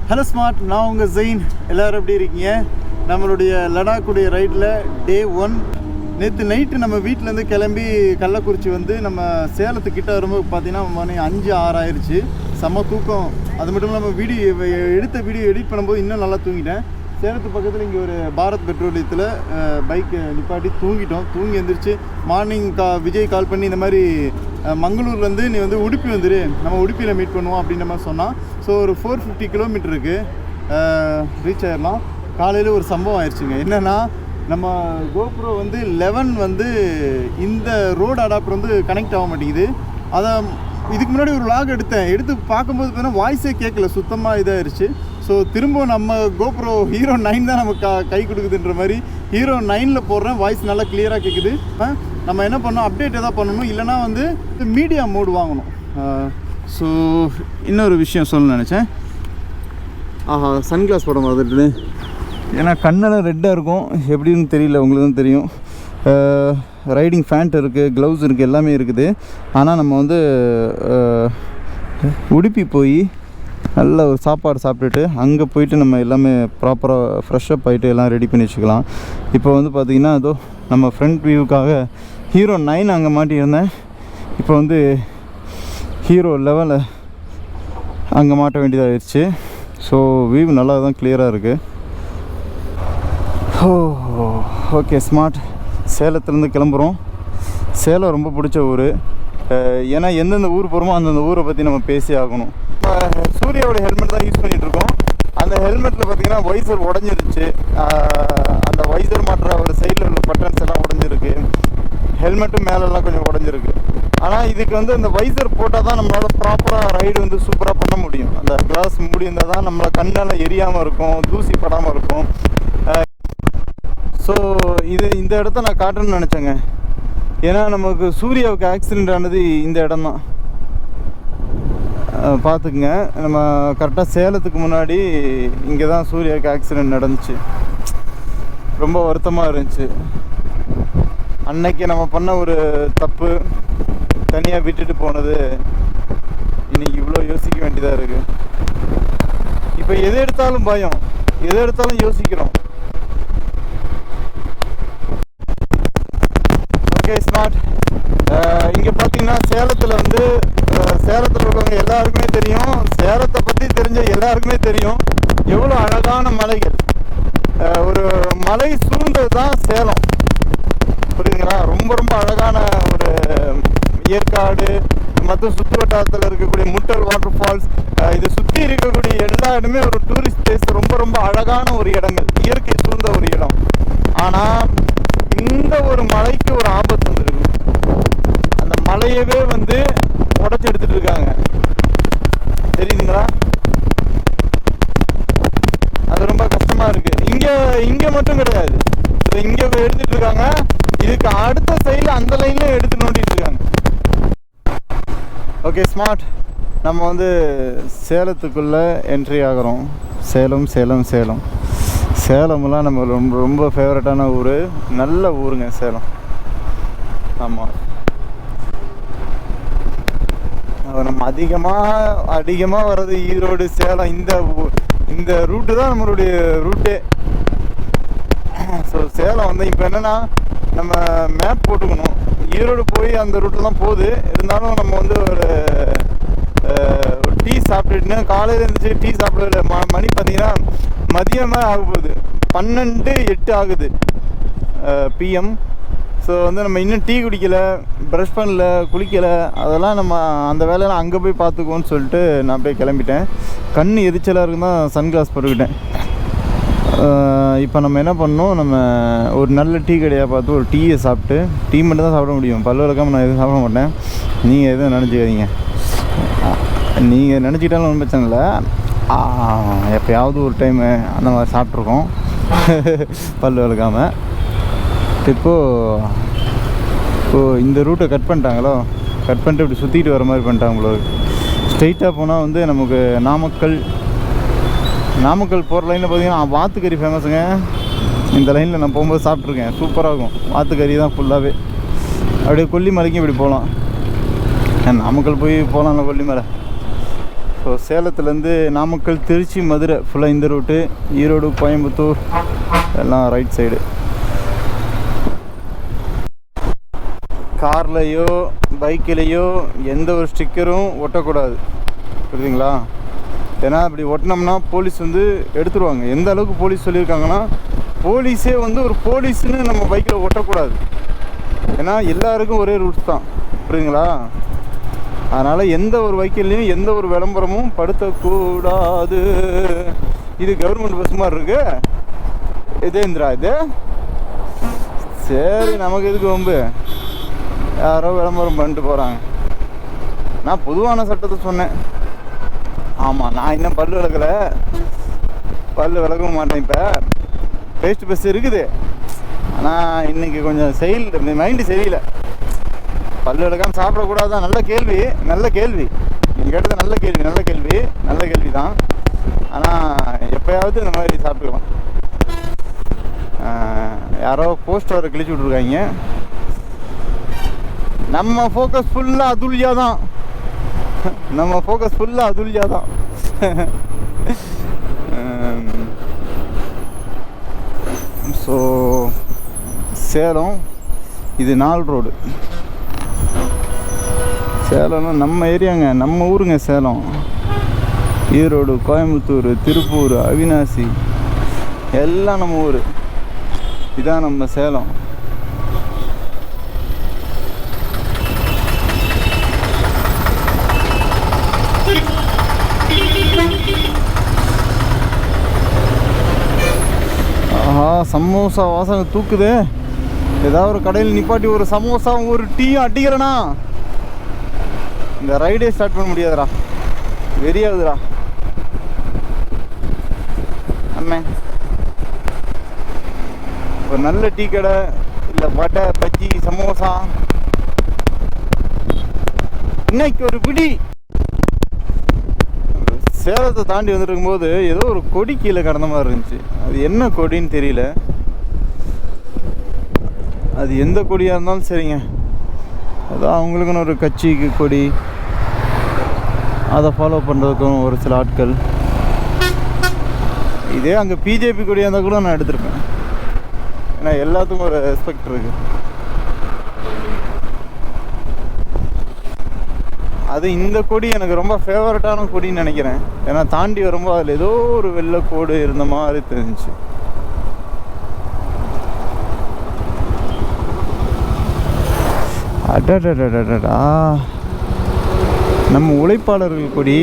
Hello smart, நான் உங்கள் ஜெயின். எல்லோரும் எப்படி இருக்கீங்க? நம்மளுடைய லடாக்குடைய ரைடில் டே 1. நேற்று நைட்டு நம்ம வீட்டிலேருந்து கிளம்பி கள்ளக்குறிச்சி வந்து நம்ம சேலத்துக்கிட்ட வரும்போது பார்த்தீங்கன்னா மணி 5-6 ஆயிடுச்சு. செம்ம தூக்கம். அது மட்டும் இல்லாமல் வீடியோ எடிட் பண்ணும்போது இன்னும் நல்லா தூங்கிட்டேன். சேலத்து பக்கத்தில் இங்கே ஒரு பாரத் பெட்ரோலியத்தில் பைக்கை நிப்பாட்டி தூங்கி எழுந்திரிச்சு மார்னிங் விஜய் கால் பண்ணி இந்த மாதிரி மங்களூர்லேருந்து நீ வந்து உடுப்பி வந்துரு, நம்ம உடுப்பியில் மீட் பண்ணுவோம் அப்படின்ற மாதிரி சொன்னான். ஸோ ஒரு 450 கிலோமீட்டருக்கு ரீச் ஆயிடலாம். காலையில் ஒரு சம்பவம் ஆயிடுச்சுங்க. என்னென்னா, நம்ம கோப்ரோ வந்து 11 வந்து இந்த ரோடு அடாப்டர் வந்து கனெக்ட் ஆக மாட்டேங்குது. அதை இதுக்கு முன்னாடி ஒரு vlog எடுத்து பார்க்கும்போது பார்த்தீங்கன்னா வாய்ஸே கேட்கல, சுத்தமாக இதாகிடுச்சு. ஸோ திரும்ப நம்ம கோப்ரோ ஹீரோ 9 தான் நம்ம கை கொடுக்குதுன்ற மாதிரி ஹீரோ 9ல் போடுறேன். வாய்ஸ் நல்லா கிளியராக கேட்குது. நம்ம என்ன பண்ணோம், அப்டேட் எதாவது பண்ணணும், இல்லைனா வந்து மீடியா மோடு வாங்கணும். ஸோ இன்னொரு விஷயம் சொல்ல நினச்சேன். சன்கிளாஸ் போட மாதிரி, ஏன்னா கண்ணெல்லாம் ரெட்டாக இருக்கும். எப்படின்னு தெரியல, உங்களுக்கு தான் தெரியும். ரைடிங் ஃபேண்ட் இருக்குது, க்ளவுஸ் இருக்குது, எல்லாமே இருக்குது. ஆனால் நம்ம வந்து உடுப்பி போய் நல்ல ஒரு சாப்பாடு சாப்பிட்டுட்டு அங்கே போயிட்டு நம்ம எல்லாமே ப்ராப்பராக ஃப்ரெஷ்ஷப் ஆகிட்டு எல்லாம் ரெடி பண்ணி வச்சுக்கலாம். இப்போ வந்து பார்த்திங்கன்னா அதோ நம்ம ஃப்ரண்ட் வியூக்காக ஹீரோ 9 அங்கே மாட்டியிருந்தேன். இப்போ வந்து ஹீரோ 11 அங்கே மாட்ட வேண்டியதாகிடுச்சு. ஸோ வியூ நல்லா தான் கிளியராக இருக்குது. ஓகே ஸ்மார்ட், சேலத்துலேருந்து கிளம்புறோம். சேலம் ரொம்ப பிடிச்ச ஊர். ஏன்னா எந்தெந்த ஊர் போகிறோமோ அந்தந்த ஊரை பற்றி நம்ம பேசி ஆகணும். சூர்யாவோட ஹெல்மெட் தான் யூஸ் பண்ணிகிட்ருக்கோம். அந்த ஹெல்மெட்டில் பார்த்திங்கன்னா வைசர் உடஞ்சிருச்சு. அந்த வைசர் மாட்டுற ஒரு சைடில் உள்ள பட்டன்ஸ் எல்லாம் உடஞ்சிருக்கு. ஹெல்மெட்டும் மேலெல்லாம் கொஞ்சம் உடஞ்சிருக்கு. ஆனால் இதுக்கு வந்து அந்த வைசர் போட்டால் தான் நம்மளால் ப்ராப்பராக ரைடு வந்து சூப்பராக பண்ண முடியும். அந்த கிளாஸ் மூடி இருந்தால் தான் நம்மளை கண்ணால் எரியாமல் இருக்கும், தூசி படாமல் இருக்கும். ஸோ இந்த இடத்த நான் காட்டணும்னு நினச்சேங்க. ஏன்னா நமக்கு சூர்யாவுக்கு ஆக்சிடெண்ட் ஆனது இந்த இடம் தான். பார்த்துக்குங்க, நம்ம கரெக்டாக சேலத்துக்கு முன்னாடி இங்கே தான் சூர்யாவுக்கு ஆக்சிடெண்ட் நடந்துச்சு. ரொம்ப வருத்தமாக இருந்துச்சு. அன்னைக்கு நம்ம பண்ண ஒரு தப்பு, தனியாக விட்டுட்டு போனது, இன்றைக்கி இவ்வளோ யோசிக்க வேண்டியதாக இருக்குது. இப்போ எது எடுத்தாலும் பயம், எது எடுத்தாலும் யோசிக்கிறோம். ஓகே ஸ்மார்ட், இங்கே பார்த்தீங்கன்னா சேலத்தில் வந்து சேலத்தில் உள்ளவங்க எல்லாருக்குமே தெரியும், சேலத்தை பற்றி தெரிஞ்ச எல்லாருக்குமே தெரியும் எவ்வளோ அழகான மலைகள். ஒரு மலை சூழ்ந்தது தான் சேலம், புரியுதுங்களா? ரொம்ப ரொம்ப அழகான ஒரு ஏற்காடு, மற்ற சுற்று வட்டாரத்தில் இருக்கக்கூடிய முட்டல் வாட்டர் ஃபால்ஸ், இதை சுற்றி இருக்கக்கூடிய எல்லா இடமே ஒரு டூரிஸ்ட் பிளேஸ். ரொம்ப ரொம்ப அழகான ஒரு இடங்கள், இயற்கை சூழ்ந்த ஒரு இடம். ஆனால் இந்த ஒரு மலைக்கு ஒரு ஆபத்து வந்துருக்கு. அந்த மலையவே வந்து உடச்சி எடுத்துட்டு இருக்காங்க, தெரியுதுங்களா? அது ரொம்ப கஷ்டமா இருக்கு. இங்க மட்டும் கிடையாது, இங்க எடுத்துட்டு இருக்காங்க. இதுக்கு அடுத்த சைடில் அந்த லைன்ல எடுத்து நோண்டிட்டு இருக்காங்க. ஓகே ஸ்மார்ட், நம்ம வந்து சேலத்துக்குள்ள என்ட்ரி ஆகிறோம். சேலம்லாம் நம்ம ரொம்ப ரொம்ப ஃபேவரட்டான ஊர், நல்ல ஊருங்க சேலம். ஆமாம், நம்ம அதிகமாக வர்றது ஈரோடு, சேலம், இந்த ரூட்டு தான் நம்மளுடைய ரூட்டே. ஸோ சேலம் வந்து இப்போ என்னென்னா, நம்ம மேப் போட்டுக்கணும். ஈரோடு போய் அந்த ரூட்டில் தான் போகுது. இருந்தாலும் நம்ம வந்து ஒரு டீ சாப்பிட்டுட்டு காலையில் இருந்துச்சு, டீ சாப்பிடல. மணி பார்த்தீங்கன்னா மதியமாக ஆக போகுது, 12:08 ஆகுது PM. ஸோ வந்து நம்ம இன்னும் டீ குடிக்கலை, ப்ரஷ் பண்ணல, குளிக்கலை. அதெல்லாம் நம்ம அந்த வேலையெல்லாம் அங்கே போய் பார்த்துக்குவோன்னு சொல்லிட்டு நான் அப்படியே கிளம்பிட்டேன். கண் எரிச்சலாக இருக்குன்னு தான் சன்கிளாஸ் போட்டுக்கிட்டேன். இப்போ நம்ம என்ன பண்ணோம், நம்ம ஒரு நல்ல டீ கடையாக பார்த்து ஒரு டீயை சாப்பிட்டு, டீ மட்டும் தான் சாப்பிட முடியும், பல்லு விளக்காமல் நான் எதுவும் சாப்பிட மாட்டேன். நீங்கள் எதுவும் நினச்சிக்காதீங்க, நீங்கள் நினச்சிக்கிட்டாலும் ஒன்றும் பிரச்சனை இல்லை. எப்போயாவது ஒரு டைமு அந்த மாதிரி சாப்பிட்ருக்கோம் பல்லு விளக்காமல். இப்போது இந்த ரூட்டை கட் பண்ணிட்டாங்களோ, கட் பண்ணிட்டு இப்படி சுற்றிட்டு வர மாதிரி பண்ணிட்டாங்களோ. ஸ்ட்ரெயிட்டாக போனால் வந்து நமக்கு நாமக்கல் போகிற லைனில் பார்த்தீங்கன்னா வாத்துக்கறி ஃபேமஸுங்க. இந்த லைனில் நான் போகும்போது சாப்பிட்ருக்கேன், சூப்பராக இருக்கும். வாத்துக்கறி தான் ஃபுல்லாகவே. அப்படியே கொல்லிமலைக்கும் இப்படி போகலாம். நாமக்கல் போய் போகலாம்ல கொல்லிமலை. ஸோ சேலத்துலேருந்து நாமக்கல், திருச்சி, மதுரை ஃபுல்லாக இந்த ரூட்டு. ஈரோடு, கோயம்புத்தூர் எல்லாம் ரைட் சைடு. கார்லேயோ பைக்கிலேயோ எந்த ஒரு ஸ்டிக்கரும் ஒட்டக்கூடாது, புரியுதுங்களா? ஏன்னா அப்படி ஒட்டினோம்னா போலீஸ் வந்து எடுத்துருவாங்க. எந்த அளவுக்கு போலீஸ் சொல்லியிருக்காங்கன்னா, போலீஸே வந்து ஒரு போலீஸ்னு நம்ம பைக்கில் ஒட்டக்கூடாது. ஏன்னா எல்லாருக்கும் ஒரே ரூட்ஸ் தான், புரியுதுங்களா? அதனால் எந்த ஒரு வைக்கல்லையும் எந்த ஒரு விளம்பரமும் படுத்தக்கூடாது. இது கவர்மெண்ட் பஸ் மாதிரி இருக்கு. இதேந்திரா இது. சரி, நமக்கு எதுக்கு வம்பு? யாரோ விளம்பரம் பண்ணிட்டு போகிறாங்க. நான் பொதுவான சட்டத்தை சொன்னேன். ஆமாம், நான் இன்னும் பல்லு விளக்கலை, பல்லு விளக்கவும் மாட்டேன். இப்போ பேஸ்ட் பஸ் இருக்குது, ஆனால் இன்றைக்கி கொஞ்சம் மைண்டு சரியில்லை. பல்லு விளக்காமல் சாப்பிடக்கூடாதான். நல்ல கேள்வி, நல்ல கேள்வி. நீங்கள் கேட்டது நல்ல கேள்வி தான். ஆனால் எப்போயாவது இந்த மாதிரி சாப்பிட்டுக்கலாம். யாரோ போஸ்டரை கிழிச்சு விட்ருக்காங்க. நம்ம ஃபோக்கஸ் ஃபுல்லாக அதுல்யா தான். ஸோ சேலம் இது 4 ரோடு. சேலம்னா நம்ம ஏரியாங்க, நம்ம ஊருங்க சேலம். ஈரோடு, கோயம்புத்தூர், திருப்பூர், அவினாசி எல்லாம் நம்ம ஊர். இதான் நம்ம சேலம். ஆஹா, சமோசா வாசனை தூக்குது. ஏதாவது ஒரு கடையில் நிப்பாட்டி ஒரு சமோசா ஒரு டீயும் அடிக்கிறேனா இந்த ரைடே ஸ்டார்ட் பண்ண முடியாதுடா. வெறியாகுதுடா அண்ணே. ஒரு நல்ல டீ கடை இல்லை வடை, பஜ்ஜி, சமோசா, இன்னைக்கு ஒரு பிடி. சேலத்தை தாண்டி வந்துருக்கும்போது ஏதோ ஒரு கொடி கீழே கடந்த மாதிரி இருந்துச்சு. அது என்ன கொடின்னு தெரியல. அது எந்த கொடியாக இருந்தாலும் சரிங்க, அதான் அவங்களுக்குன்னு ஒரு கட்சிக்கு கொடி, அதை ஃபாலோ பண்ணுறதுக்கும் ஒரு சில ஆட்கள். இதே அங்கே பிஜேபி கொடியாக இருந்தால் கூட நான் எடுத்திருப்பேன். ஏன்னா எல்லாத்துக்கும் ஒரு ரெஸ்பெக்ட் இருக்குது. அது இந்த கொடி எனக்கு ரொம்ப ஃபேவரட்டான கொடின்னு நினைக்கிறேன். ஏன்னா தாண்டி வரும்போது அதில் ஏதோ ஒரு வெள்ளை கோடு இருந்த மாதிரி தெரிஞ்சிச்சு. அடடடடடா, நம்ம உழைப்பாளர்கள் கொடி.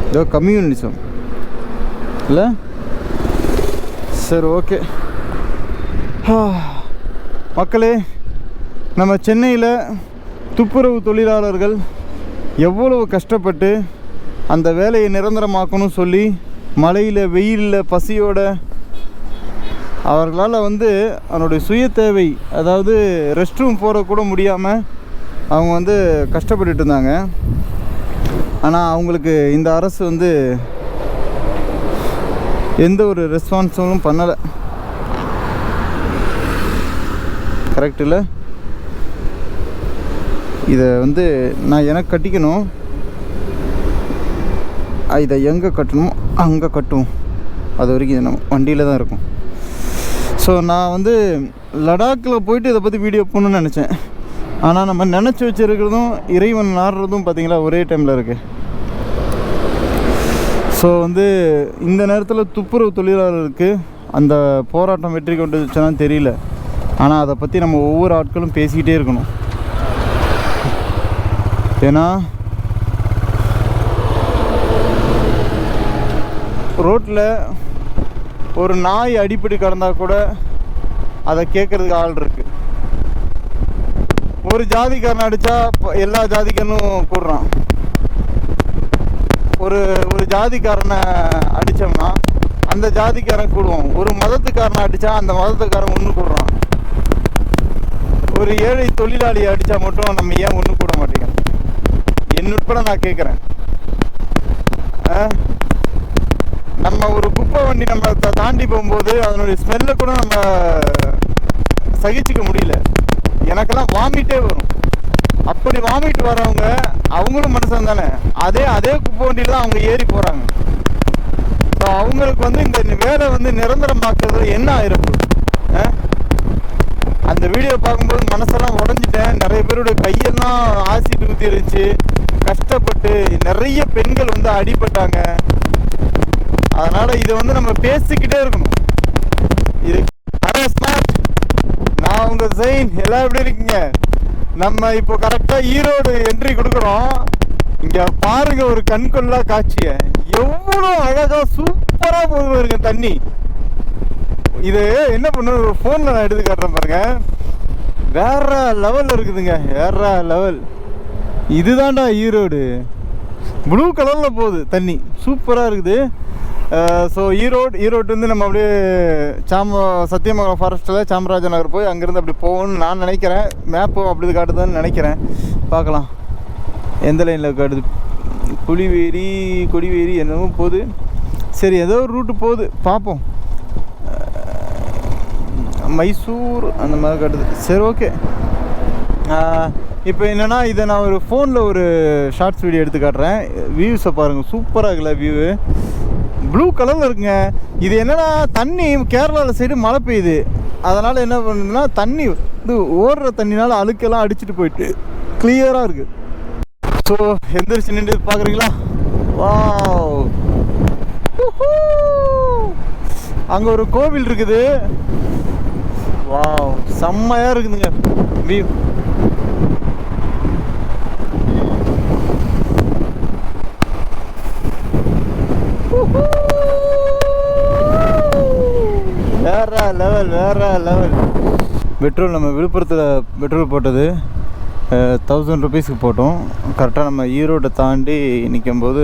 இதோ கம்யூனிசம் இல்லை? சரி, ஓகே மக்களே. நம்ம சென்னையில் துப்புரவு தொழிலாளர்கள் எவ்வளவு கஷ்டப்பட்டு அந்த வேலையை நிரந்தரமாக்கணும்னு சொல்லி மழையில், வெயிலில், பசியோட அவர்களால் வந்து அவனுடைய சுய தேவை, அதாவது ரெஸ்ட் ரூம் போகிற கூட முடியாமல் அவங்க வந்து கஷ்டப்பட்டுட்டு இருந்தாங்க. ஆனால் அவங்களுக்கு இந்த அரசு வந்து எந்த ஒரு ரெஸ்பான்ஸும் பண்ணலை. கரெக்ட் இல்லை? இதை வந்து நான் எனக்கு கட்டிக்கணும். இதை எங்கே கட்டணும் அங்கே கட்டுவோம். அது வரைக்கும் இது நம்ம வண்டியில் தான் இருக்கும். ஸோ நான் வந்து லடாக்கில் போயிட்டு இதை பற்றி வீடியோ பண்ணணும்னு நினச்சேன். ஆனால் நம்ம நினச்சி வச்சுருக்கிறதும் இறைவன் நாடுறதும் பார்த்திங்களா ஒரே டைமில் இருக்குது. ஸோ வந்து இந்த நேரத்தில் துப்புரவு தொழிலாளருக்கு அந்த போராட்டம் வெற்றி கொண்டுச்சுன்னா தெரியல. ஆனால் அதை பற்றி நம்ம ஒவ்வொரு ஆட்களும் பேசிக்கிட்டே இருக்கணும். ஏன்னா ரோட்டில் ஒரு நாய் அடிப்படி கடந்தால் கூட அதை கேட்குறதுக்கு ஆள் இருக்குது. ஒரு ஜாதிக்காரனை அடித்தா எல்லா ஜாதிக்காரனும் கூடுறான். ஒரு ஜாதிக்காரனை அடித்தோம்னா அந்த ஜாதிக்காரன் கூடுவோம். ஒரு மதத்துக்காரனை அடித்தா அந்த மதத்துக்காரன் ஒன்று கூடுறான். ஒரு ஏழை தொழிலாளியை அடித்தா மட்டும் நம்ம ஏன் ஒன்று கூட மாட்டேங்கிறோம்? என்னுட்பட நான் கேட்குறேன். நம்ம ஒரு குப்பை வண்டி நம்ம தாண்டி போகும்போது அதனுடைய ஸ்மெல்லை கூட நம்ம சகிச்சுக்க முடியல. எனக்கெல்லாம் வாமிட்டே வரும். அப்படி வாமிட் வரவங்க அவங்களும் மனுஷன் தானே, அதே குப்பை வண்டியில் தான் அவங்க ஏறி போகிறாங்க. ஸோ அவங்களுக்கு வந்து இந்த வேலை வந்து நிரந்தரமாக்குறது என்ன ஆயிரும். அந்த வீடியோ பார்க்கும்போது மனசெல்லாம் உடஞ்சிட்டேன். நிறைய பேருடைய கையெல்லாம் ஆசிட் ஊற்றி இருந்துச்சு. கஷ்டப்பட்டு நிறைய பெண்கள் வந்து அடிபட்டாங்க. அதனால் இதை வந்து நம்ம பேசிக்கிட்டே இருக்கணும். இது ஸ்மார்ட். நான் உங்கள் ஜெயின். எல்லாம் எப்படி இருக்கீங்க? நம்ம இப்போ கரெக்டாக ஈரோடு என்ட்ரி கொடுக்குறோம். இங்கே பாருங்க ஒரு கண்கொள்ளா காட்சியை. எவ்வளோ அழகாக சூப்பராக போகுது பாருங்க தண்ணி. இது என்ன பண்ண ஃபோனில் நான் எடுத்து காட்டுறேன் பாருங்க. வேற லெவலில் இருக்குதுங்க, வேற லெவல். இதுதான்டா ஈரோடு. ப்ளூ கலரில் போகுது தண்ணி, சூப்பராக இருக்குது. ஸோ ஈரோடு வந்து நம்ம அப்படியே சத்தியமங்கலம் ஃபாரஸ்ட்டில் சாமராஜ நகர் போய் அங்கேருந்து அப்படி போகணும்னு நான் நினைக்கிறேன். மேப்பும் அப்படி காட்டுதுன்னு நினைக்கிறேன். பார்க்கலாம் எந்த லைனில் காட்டுது. கொடிவேரி என்னமோ போகுது. சரி, ஏதோ ஒரு ரூட்டு போகுது, பார்ப்போம். மைசூர் அந்த மாதிரி காட்டுது. சரி, ஓகே. இப்போ என்னென்னா இதை நான் ஒரு ஃபோனில் ஒரு ஷார்ட்ஸ் வீடியோ எடுத்து காட்டுறேன். வியூஸை பாருங்கள், சூப்பராக இருக்குல்ல வியூவு. ப்ளூ கலரில் இருக்குங்க. இது என்னென்னா தண்ணி கேரளாவில் சைடு மழை பெய்யுது. அதனால் என்ன பண்ணுதுன்னா தண்ணி இது ஓடுற தண்ணினால் அழுக்கெல்லாம் அடிச்சுட்டு போயிட்டு கிளியராக இருக்குது. ஸோ எந்திரிச்சு நின்று பார்க்குறீங்களா? வாவ், அங்கே ஒரு கோவில் இருக்குது. வாவ், செம்மையாக இருக்குதுங்க வியூ. வேற லெவல். பெட்ரோல் நம்ம விழுப்புரத்தில் பெட்ரோல் போட்டது 1000 ருபீஸ்க்கு போட்டோம். கரெக்டாக நம்ம ஈரோட்டை தாண்டி நிற்கும்போது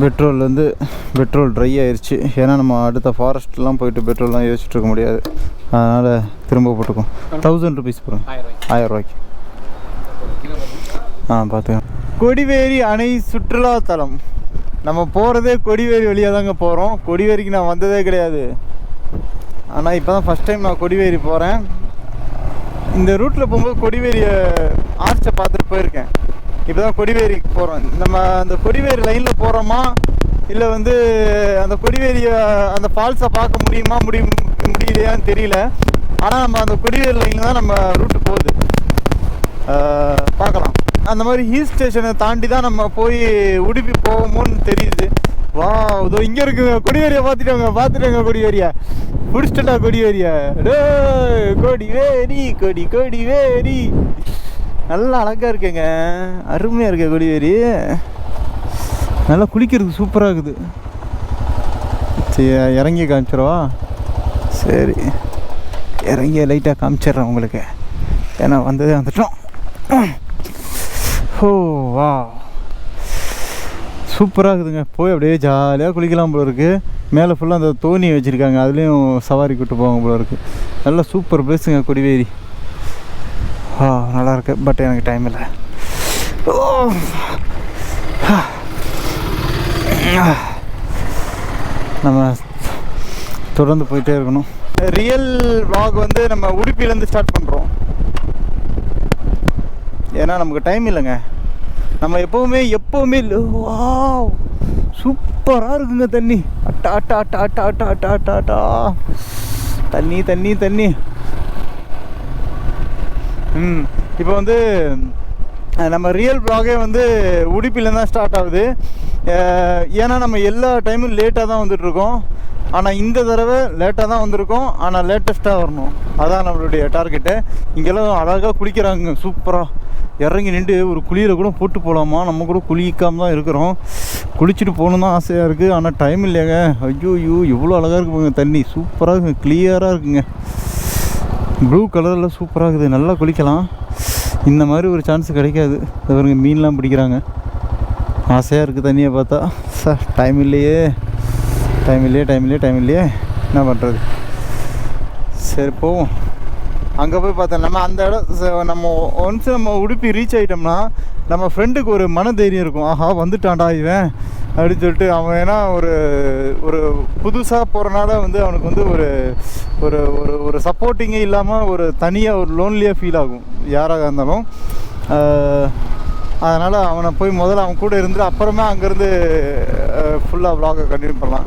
பெட்ரோல் ட்ரை ஆயிடுச்சு. ஏன்னா நம்ம அடுத்த ஃபாரஸ்ட்லாம் போயிட்டு பெட்ரோல்லாம் யோசிச்சுட்டு இருக்க முடியாது. அதனால் திரும்ப போட்டுக்கோம். 1000 ருபீஸ் போகிறோம், 1000 ரூபாய்க்கு. பார்த்துக்கோங்க. கொடிவேரி அணை சுற்றுலாத்தலம். நம்ம போகிறதே கொடிவேரி வழியாக தாங்க போகிறோம். கொடிவேரிக்கு நான் வந்ததே கிடையாது. ஆனால் இப்போ தான் ஃபஸ்ட் டைம் நான் கொடிவேரி போகிறேன். இந்த ரூட்டில் போகும்போது கொடிவேரி ஆர்ச்சை பார்த்துட்டு போயிருக்கேன். இப்போ தான் கொடிவேரிக்கு போகிறோம். நம்ம அந்த கொடிவேரி லைனில் போகிறோமா இல்லை வந்து அந்த கொடிவேரியை அந்த ஃபால்ஸை பார்க்க முடியலையான்னு தெரியல. ஆனால் நம்ம அந்த கொடிவேரி லைனில் தான் நம்ம ரூட்டு போகுது. பார்க்கலாம். அந்த மாதிரி ஹில் ஸ்டேஷனை தாண்டி தான் நம்ம போய் உடுப்பி போவோமோன்னு தெரியுது. வா, இதோ இங்கே இருக்குங்க கொடிவேரியை. பார்த்துட்டோங்க கொடிவேரியா. பிடிச்சிட்டா கொடிவேரியா. கொடிவேரி நல்லா அழகாக இருக்குங்க, அருமையாக இருக்கு கொடிவேரி. நல்லா குளிக்கிறதுக்கு சூப்பராக இருக்குது. சரி, இறங்கி காமிச்சிடவா? சரி, இறங்கி லைட்டாக காமிச்சிட்றேன் உங்களுக்கு. ஏன்னா வந்துட்டோம். ஓ வா, சூப்பராக இருக்குதுங்க. போய் அப்படியே ஜாலியாக குளிக்கலாம் போல இருக்குது. மேலே ஃபுல்லாக அந்த தோணி வச்சுருக்காங்க, அதுலேயும் சவாரி கூப்பிட்டு போவாங்க போல இருக்குது. நல்லா சூப்பர் பிளேஸுங்க கொடிவேரி. நல்லாயிருக்கு. பட் எனக்கு டைம் இல்லை. நம்ம தொடர்ந்து போயிட்டே இருக்கணும். ரியல் vlog வந்து நம்ம உடுப்பிலேருந்து ஸ்டார்ட் பண்ணுறோம். ஏன்னா நமக்கு டைம் இல்லைங்க. நம்ம எப்போவுமே வாவ், சூப்பராக இருக்குங்க தண்ணி. அட்டா தண்ணி. இப்போ வந்து நம்ம ரியல் vlog வந்து உடுப்பிலேருந்து தான் ஸ்டார்ட் ஆகுது. ஏன்னா நம்ம எல்லா டைமும் லேட்டாக தான் வந்துட்டுருக்கோம். ஆனால் இந்த தடவை லேட்டாக தான் வந்திருக்கோம். ஆனால் லேட்டஸ்ட்டாக வரணும், அதான் நம்மளுடைய டார்கெட்டு. இங்கெல்லாம் அழகாக குளிக்கிறாங்க சூப்பராக. இறங்கி நின்று ஒரு குளியலை கூட போட்டு போகலாமா? நம்ம கூட குளிக்காமல் தான் இருக்கிறோம். குளிச்சுட்டு போகணும் தான் ஆசையாக இருக்குது. ஆனால் டைம் இல்லைங்க. ஐயோ எவ்வளோ அழகாக இருக்குங்க தண்ணி. சூப்பராக இருக்குங்க, கிளியராக இருக்குங்க. ப்ளூ கலரில் சூப்பராக இருக்குது. நல்லா குளிக்கலாம். இந்த மாதிரி ஒரு சான்ஸ் கிடைக்காது. பாருங்க, மீன்லாம் பிடிக்கிறாங்க. ஆசையாக இருக்குது தண்ணியை பார்த்தா. சார் டைம் இல்லையே. என்ன பண்ணுறது? சரி போவோம். அங்கே போய் பார்த்தேன் நம்ம அந்த இடம். நம்ம ஒன்ஸ் நம்ம உடுப்பி ரீச் ஆகிட்டோம்னா நம்ம ஃப்ரெண்டுக்கு ஒரு மன தைரியம் இருக்கும். ஆஹா வந்துட்டான்டா இவன் அப்படின்னு சொல்லிட்டு அவன் ஏன்னா ஒரு ஒரு புதுசாக போகிறனால வந்து அவனுக்கு வந்து ஒரு ஒரு ஒரு ஒரு சப்போர்ட்டிங்கே இல்லாமல் ஒரு தனியாக ஒரு லோன்லியாக ஃபீல் ஆகும் யாராக இருந்தாலும். அதனால் அவனை போய் முதல்ல அவன் கூட இருந்து அப்புறமா அங்கேருந்து ஃபுல்லாக vlog-ஐ கண்டினியூ பண்ணலாம்.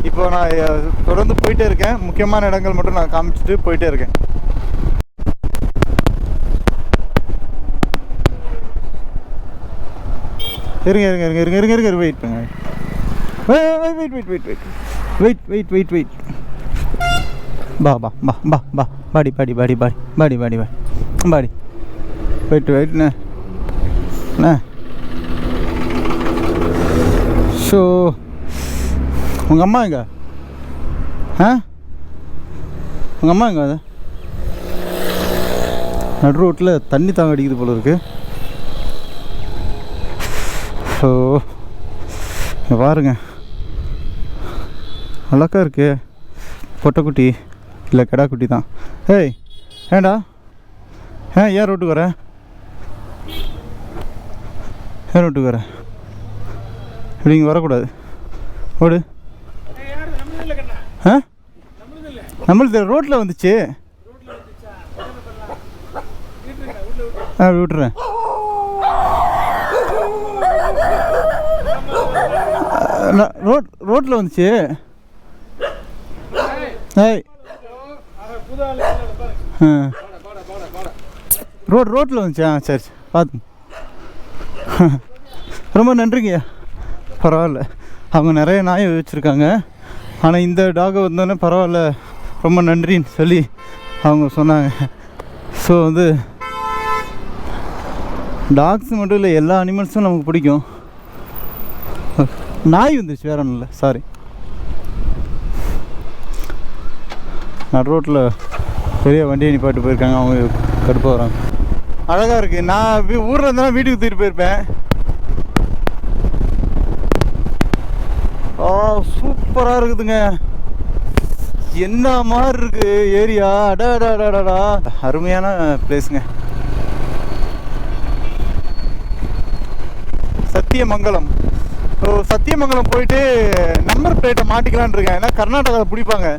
இப்போ நான் தொடர்ந்து போயிட்டே இருக்கேன். முக்கியமான இடங்கள் மட்டும் நான் காமிச்சிட்டு போயிட்டே இருக்கேன். இருங்க வெயிட் பண்ணுங்க. வெயிட் பா பாடி வெயிட்ண்ணே ஸோ உங்கள் அம்மா எங்க? உங்கள் அம்மா எங்க? அது நடு ரோட்டில் தண்ணி தாங்க அடிக்குது போல இருக்கு. ஸோ பாருங்க, அழகா இருக்கு. பொட்டைக்குட்டி இல்லை கிடாக்குட்டி தான். ஏய் ஏண்டா ஏன் ரோட்டுக்கு வர? ஏன் ரோட்டுக்கு வர? இப்படி இங்கே வரக்கூடாது. ஓடு. நம்மளுக்கு ரோட்டில் வந்துச்சு. விட்டுறேன். ரோட்டில் வந்துச்சு. ஏய் ரோட்டில் வந்துச்சா? சரி பார்த்து. ரொம்ப நன்றிங்கய்யா. பரவாயில்ல, அவங்க நிறைய நாயை வச்சுருக்காங்க. ஆனால் இந்த டாகை வந்தோடனே பரவாயில்ல ரொம்ப நன்றின்னு சொல்லி அவங்க சொன்னாங்க. ஸோ வந்து டாக்ஸ் மட்டும் இல்லை, எல்லா அனிமல்ஸும் நமக்கு பிடிக்கும். நாய் வந்துருச்சு, வேற ஒன்றும் இல்லை. சாரி. நடு ரோட்டில் பெரிய வண்டியை நிப்பாட்டு போயிருக்காங்க. அவங்க கடுப்பாக வராங்க. அழகாக இருக்குது. நான் ஊரில் இருந்தாலும் வீட்டுக்கு தூக்கிட்டு போயிருப்பேன். சூப்பராக இருக்குதுங்க. என்ன மாதிரி இருக்கு ஏரியா. அடாடாடாடா, அருமையான பிளேஸுங்க. சத்தியமங்கலம். சத்தியமங்கலம் போயிட்டு நம்பர் பிளேட்டை மாட்டிக்கலான் இருக்கேன். ஏன்னா கர்நாடகாவில் பிடிப்பாங்க.